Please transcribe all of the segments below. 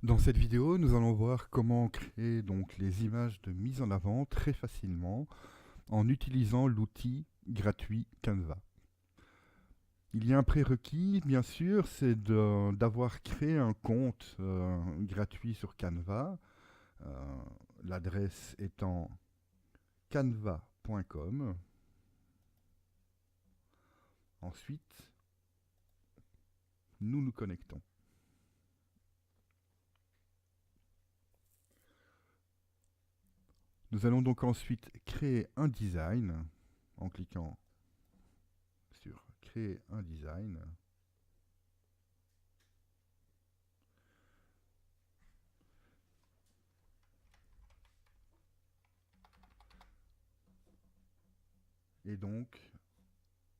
Dans cette vidéo, nous allons voir comment créer donc les images de mise en avant très facilement en utilisant l'outil gratuit Canva. Il y a un prérequis, bien sûr, c'est d'avoir créé un compte gratuit sur Canva, euh, l'adresse étant canva.com. Ensuite, nous nous connectons. Nous allons donc ensuite créer un design en cliquant sur créer un design. Et donc,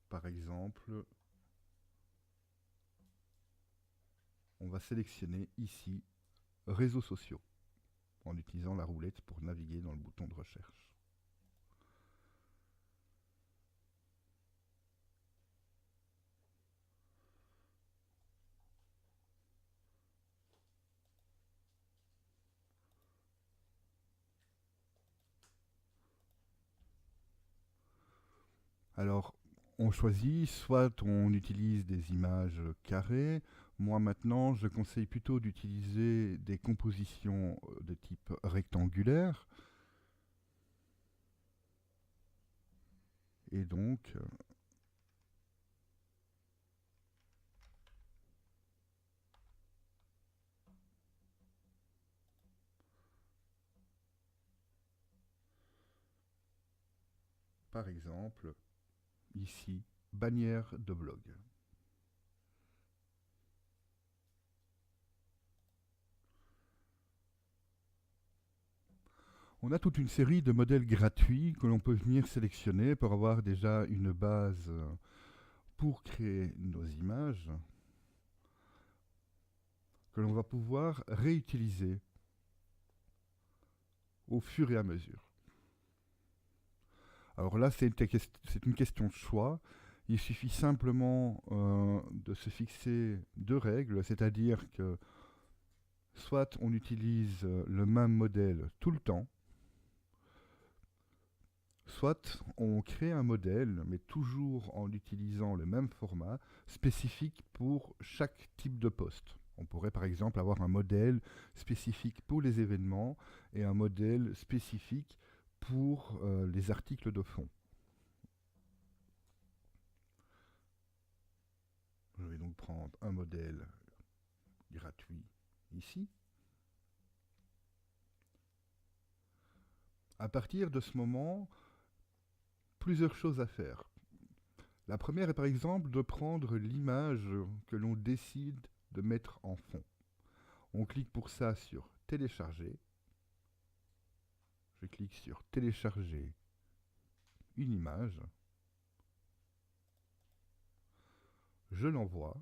par exemple, on va sélectionner ici réseaux sociaux en utilisant la roulette pour naviguer dans le bouton de recherche. Alors, on choisit, soit on utilise des images carrées. Moi maintenant, je conseille plutôt d'utiliser des compositions de type rectangulaire. Et donc, par exemple, ici, bannière de blog. On a toute une série de modèles gratuits que l'on peut venir sélectionner pour avoir déjà une base pour créer nos images que l'on va pouvoir réutiliser au fur et à mesure. Alors là, c'est une question de choix. Il suffit simplement de se fixer deux règles, c'est-à-dire que soit on utilise le même modèle tout le temps, soit on crée un modèle, mais toujours en utilisant le même format, spécifique pour chaque type de poste. On pourrait par exemple avoir un modèle spécifique pour les événements et un modèle spécifique pour les articles de fond. Je vais donc prendre un modèle gratuit ici. À partir de ce moment, plusieurs choses à faire. La première est par exemple de prendre l'image que l'on décide de mettre en fond. On clique pour ça sur télécharger. Je clique sur télécharger une image. Je l'envoie.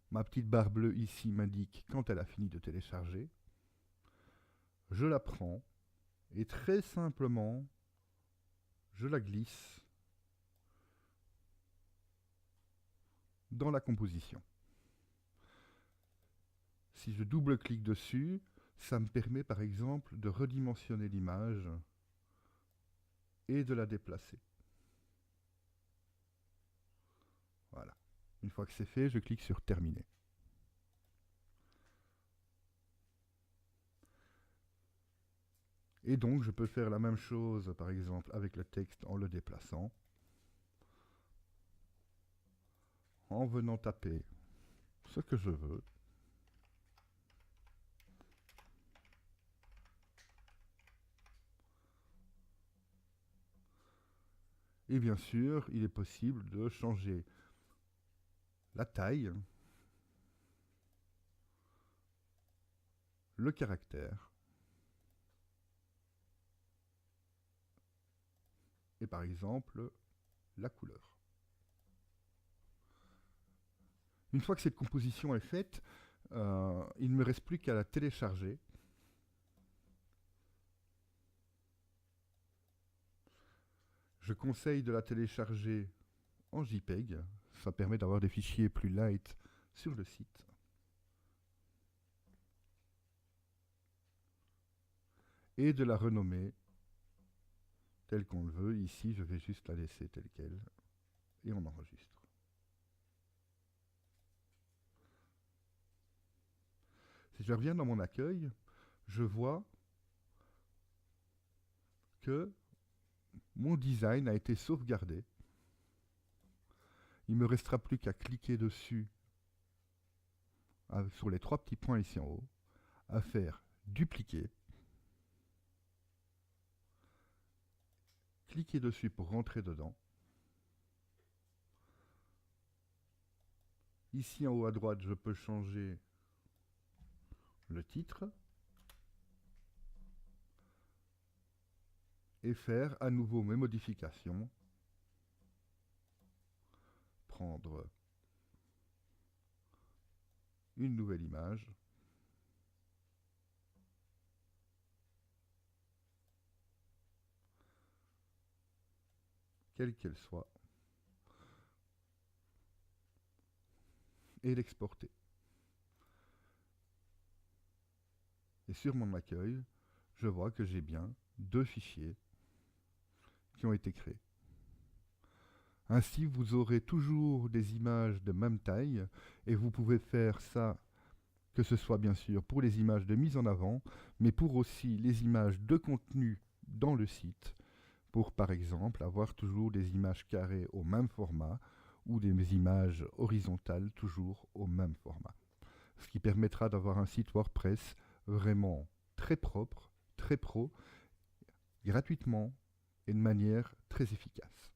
Ma petite barre bleue ici m'indique quand elle a fini de télécharger. Je la prends et très simplement, je la glisse dans la composition. Si je double-clique dessus, ça me permet par exemple de redimensionner l'image et de la déplacer. Voilà. Une fois que c'est fait, je clique sur terminer. Et donc je peux faire la même chose par exemple avec le texte en le déplaçant, en venant taper ce que je veux. Et bien sûr, il est possible de changer la taille, le caractère, et par exemple la couleur. Une fois que cette composition est faite, il ne me reste plus qu'à la télécharger. Je conseille de la télécharger en JPEG. Ça permet d'avoir des fichiers plus light sur le site. et de la renommer telle qu'on le veut. Ici, je vais juste la laisser telle qu'elle et on enregistre. Si je reviens dans mon accueil, je vois que mon design a été sauvegardé. Il ne me restera plus qu'à cliquer dessus sur les 3 petits points ici en haut, à faire dupliquer, cliquer dessus pour rentrer dedans. Ici en haut à droite, je peux changer le titre et faire à nouveau mes modifications. Prendre une nouvelle image. Quelle qu'elle soit. Et l'exporter. Et sur mon accueil, je vois que j'ai bien 2 fichiers qui ont été créés. Ainsi, vous aurez toujours des images de même taille et vous pouvez faire ça, que ce soit bien sûr pour les images de mise en avant, mais pour aussi les images de contenu dans le site, pour par exemple avoir toujours des images carrées au même format ou des images horizontales toujours au même format. Ce qui permettra d'avoir un site WordPress vraiment très propre, très pro, gratuitement et de manière très efficace.